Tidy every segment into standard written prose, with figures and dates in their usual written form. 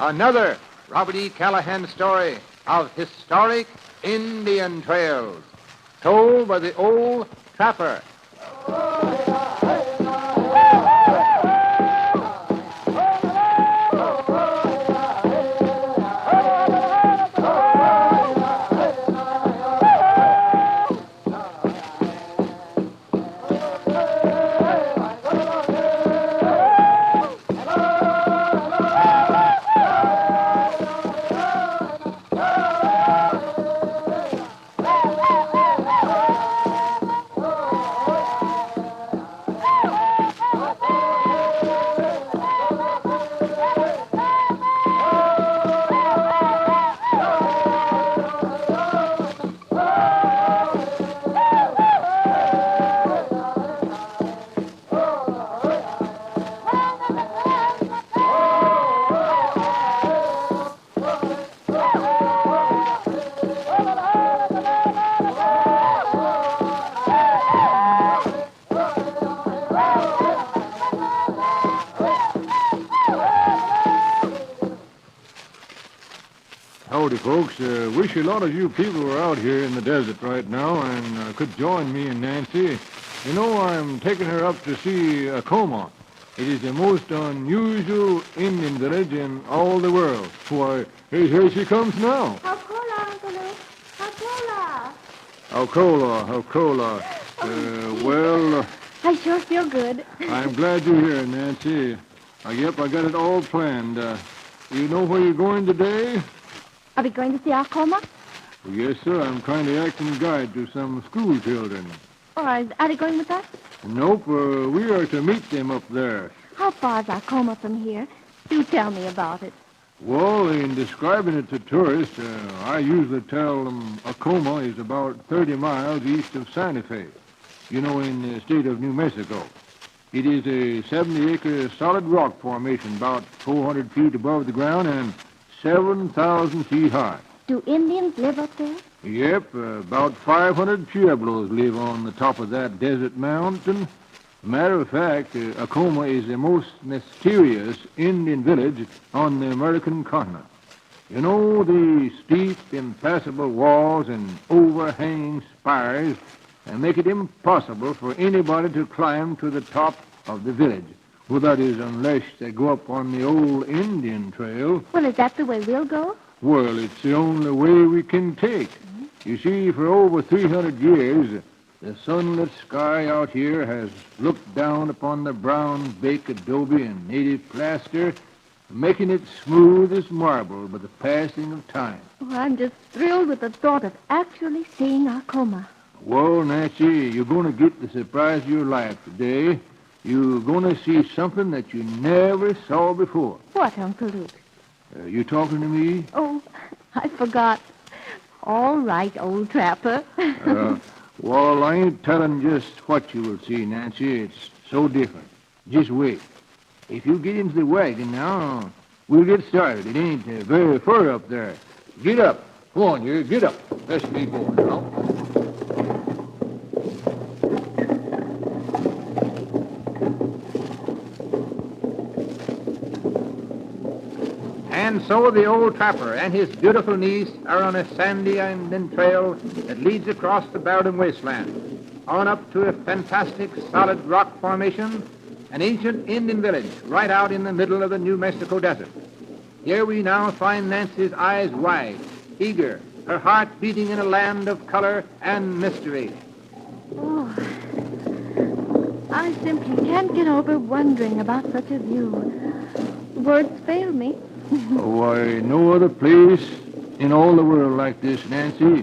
Another Robert E. Callahan story of historic Indian trails, told by the Old Trapper. Howdy, folks. Wish a lot of you people were out here in the desert right now and could join me and Nancy. You know, I'm taking her up to see Acoma. It is the most unusual Indian village in all the world. Why, here she comes now. Alcola, Uncle Luke. Alcola. Alcola. Well, I sure feel good. I'm glad you're here, Nancy. Yep, I got it all planned. You know where you're going today? Are we going to see Alcoma? Yes, sir. I'm trying to act as guide to some school children. Or is Addie going with us? Nope, we are to meet them up there. How far is Alcoma from here? Do tell me about it. Well, in describing it to tourists, I usually tell them Acoma is about 30 miles east of Santa Fe, in the state of New Mexico. It is a 70-acre solid rock formation about 400 feet above the ground and 7,000 feet high. Do Indians live up there? Yep, about 500 Pueblos live on the top of that desert mountain. Matter of fact, Acoma is the most mysterious Indian village on the American continent. The steep, impassable walls and overhanging spires make it impossible for anybody to climb to the top of the village. Well, that is, unless they go up on the old Indian trail. Well, is that the way we'll go? Well, it's the only way we can take. You see, for over 300 years, the sunlit sky out here has looked down upon the brown baked adobe and native plaster, making it smooth as marble by the passing of time. Oh, I'm just thrilled with the thought of actually seeing Alcoma. Well, Nancy, you're going to get the surprise of your life today. You're going to see something that you never saw before. What, Uncle Luke? You talking to me? Oh, I forgot. All right, old trapper. Well, I ain't telling just what you will see, Nancy. It's so different. Just wait. If you get into the wagon now, we'll get started. It ain't very far up there. Get up. Come on, you. Get up. Let's be going now. And so the old trapper and his beautiful niece are on a sandy Indian trail that leads across the barren wasteland, on up to a fantastic solid rock formation, an ancient Indian village right out in the middle of the New Mexico desert. Here we now find Nancy's eyes wide, eager, her heart beating in a land of color and mystery. Oh, I simply can't get over wondering about such a view. Words fail me. Why, no other place in all the world like this, Nancy.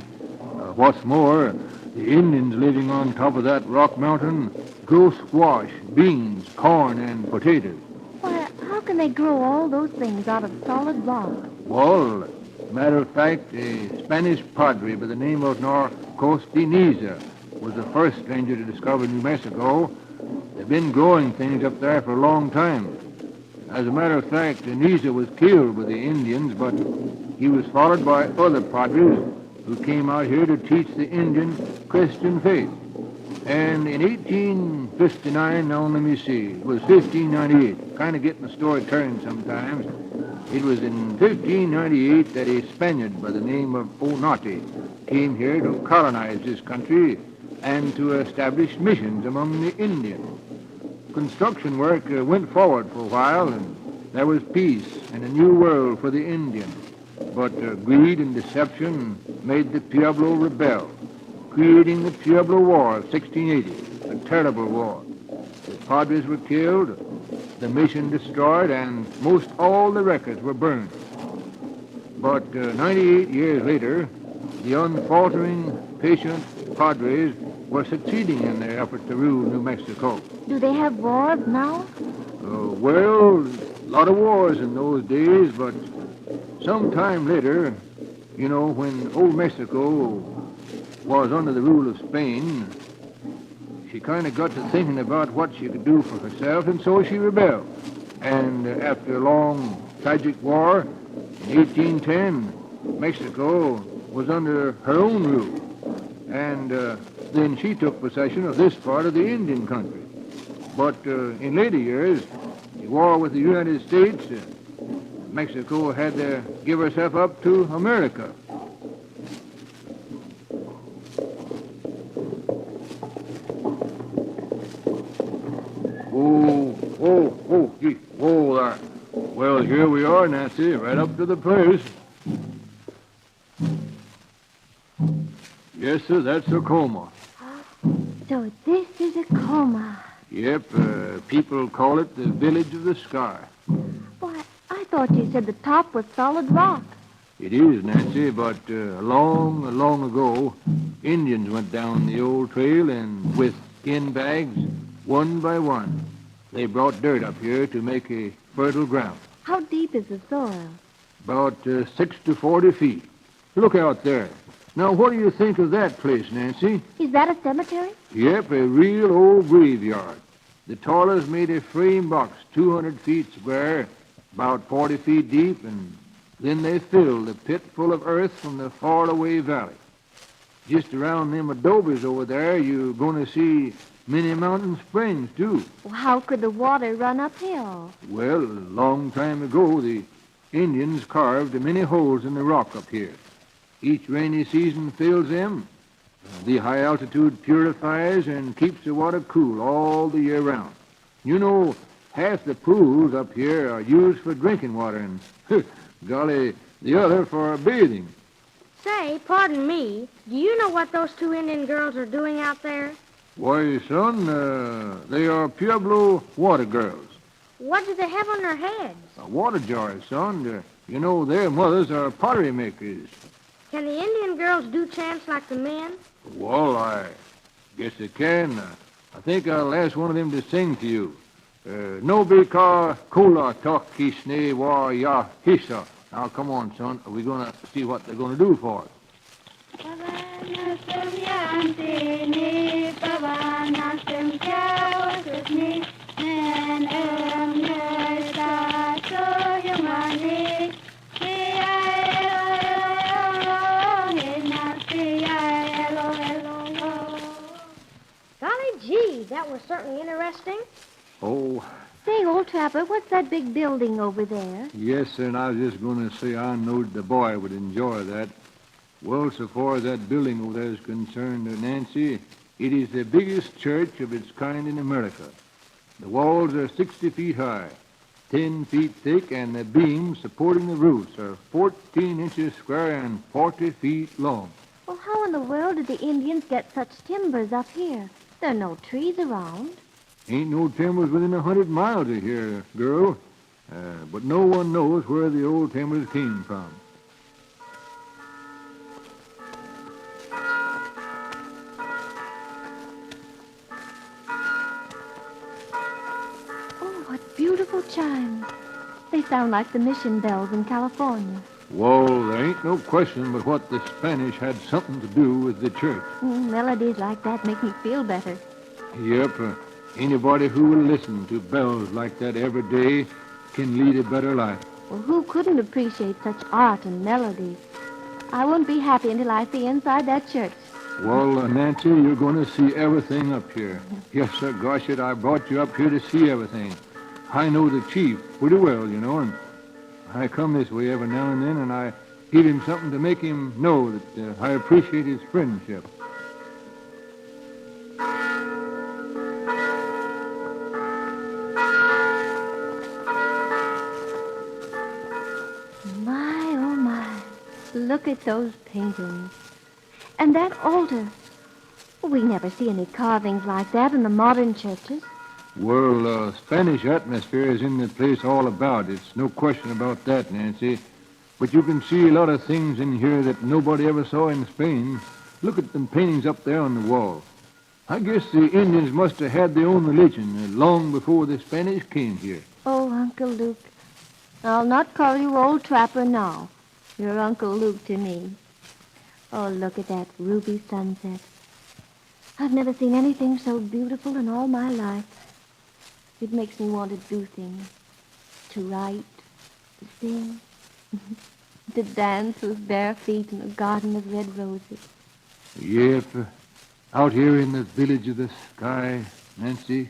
What's more, the Indians living on top of that rock mountain grow squash, beans, corn, and potatoes. Why, how can they grow all those things out of solid rock? Well, matter of fact, a Spanish padre by the name of Narcos de Niza was the first stranger to discover New Mexico. They've been growing things up there for a long time. As a matter of fact, Niza was killed by the Indians, but he was followed by other padres who came out here to teach the Indian Christian faith. And in 1859, now let me see, it was 1598, kind of getting the story turned sometimes, It was in 1598 that a Spaniard by the name of Oñate came here to colonize this country and to establish missions among the Indians. Construction work went forward for a while, and there was peace and a new world for the Indian. But greed and deception made the Pueblo rebel, creating the Pueblo War of 1680, a terrible war. The Padres were killed, the mission destroyed, and most all the records were burned. But 98 years later, the unfaltering, patient Padres were succeeding in their effort to rule New Mexico. Do they have wars now? Well, a lot of wars in those days, but sometime later, when old Mexico was under the rule of Spain, she kind of got to thinking about what she could do for herself, and so she rebelled. And after a long, tragic war, in 1810, Mexico was under her own rule. And then she took possession of this part of the Indian country. But in later years, the war with the United States, Mexico had to give herself up to America. Gee, whoa there. Well, here we are, Nancy, right up to the place. Yes, sir, that's Acoma. So this is Acoma. Yep, people call it the Village of the Sky. Why, I thought you said the top was solid rock. It is, Nancy, but long ago, Indians went down the old trail and with skin bags, one by one, they brought dirt up here to make a fertile ground. How deep is the soil? About 6 to 40 feet. Look out there. Now, what do you think of that place, Nancy? Is that a cemetery? Yep, a real old graveyard. The tallest made a frame box 200 feet square, about 40 feet deep, and then they filled the pit full of earth from the far-away valley. Just around them adobes over there, you're going to see many mountain springs, too. Well, how could the water run uphill? Well, a long time ago, the Indians carved many holes in the rock up here. Each rainy season fills them. The high altitude purifies and keeps the water cool all the year round. Half the pools up here are used for drinking water and, golly, the other for bathing. Say, pardon me, do you know what those two Indian girls are doing out there? Why, son, they are Pueblo water girls. What do they have on their heads? Water jars, son. Their mothers are pottery makers. Can the Indian girls do chants like the men? Well, I guess they can. I think I'll ask one of them to sing to you. No bika kula tokisne wa ya hisa. Now, come on, son. We're going to see what they're going to do for us. Golly gee, that was certainly interesting. Oh, Say, old trapper, what's that big building over there? yes, sir, and I was just going to say I knowed the boy would enjoy that. Well, so far as that building over there is concerned, Nancy, it is the biggest church of its kind in America. The walls are 60 feet high, 10 feet thick, and the beams supporting the roofs are 14 inches square and 40 feet long. Well, how in the world did the Indians get such timbers up here? There are no trees around. Ain't no timbers within 100 miles of here, girl. But no one knows where the old timbers came from. Oh, what beautiful chimes. They sound like the mission bells in California. Well, there ain't no question but what the Spanish had something to do with the church. Melodies like that make me feel better. Yep, anybody who will listen to bells like that every day can lead a better life. Well, who couldn't appreciate such art and melody? I won't be happy until I see inside that church. Well, Nancy, you're going to see everything up here. Yes, sir, gosh it, I brought you up here to see everything. I know the chief pretty well, and I come this way every now and then, and I give him something to make him know that I appreciate his friendship. My, oh my. Look at those paintings. And that altar. We never see any carvings like that in the modern churches. Well, Spanish atmosphere is in the place all about. It's no question about that, Nancy. But you can see a lot of things in here that nobody ever saw in Spain. Look at them paintings up there on the wall. I guess the Indians must have had their own religion long before the Spanish came here. Oh, Uncle Luke. I'll not call you old trapper now. You're Uncle Luke to me. Oh, look at that ruby sunset. I've never seen anything so beautiful in all my life. It makes me want to do things. To write, to sing, to dance with bare feet in a garden of red roses. Yep, out here in the village of the sky, Nancy,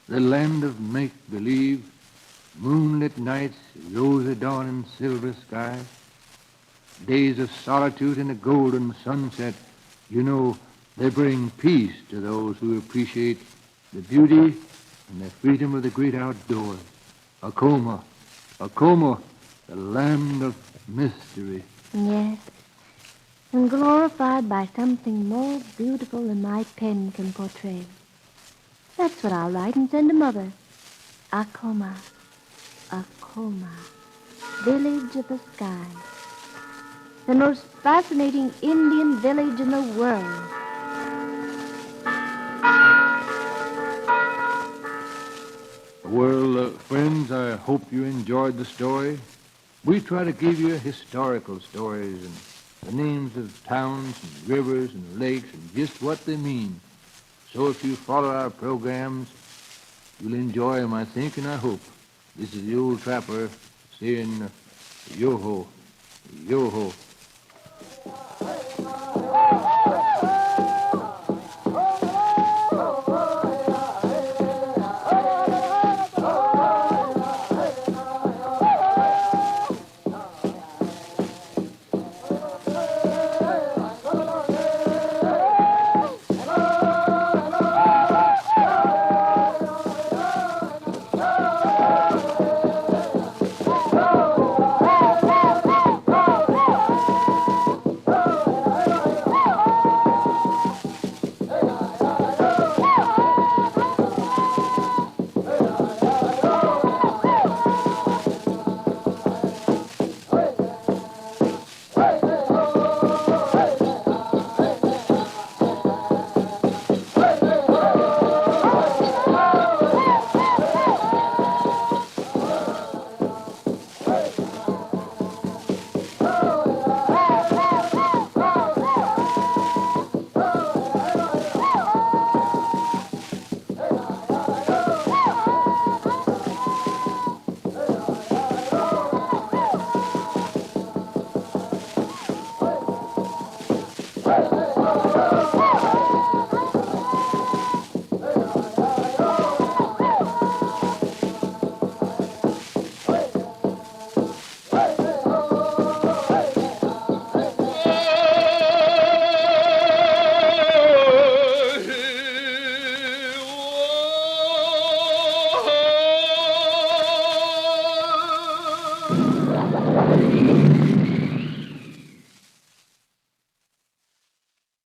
the land of make-believe, moonlit nights, rosy dawn and silver sky, days of solitude and a golden sunset. You know, they bring peace to those who appreciate the beauty and the freedom of the great outdoors. Acoma, the land of mystery. Yes, and glorified by something more beautiful than my pen can portray. That's what I'll write and send to Mother. Acoma, village of the sky. The most fascinating Indian village in the world. Well, friends, I hope you enjoyed the story. We try to give you historical stories and the names of towns and rivers and lakes and just what they mean. So if you follow our programs, you'll enjoy them, I think, and I hope. This is the old trapper saying, yo-ho, yo-ho.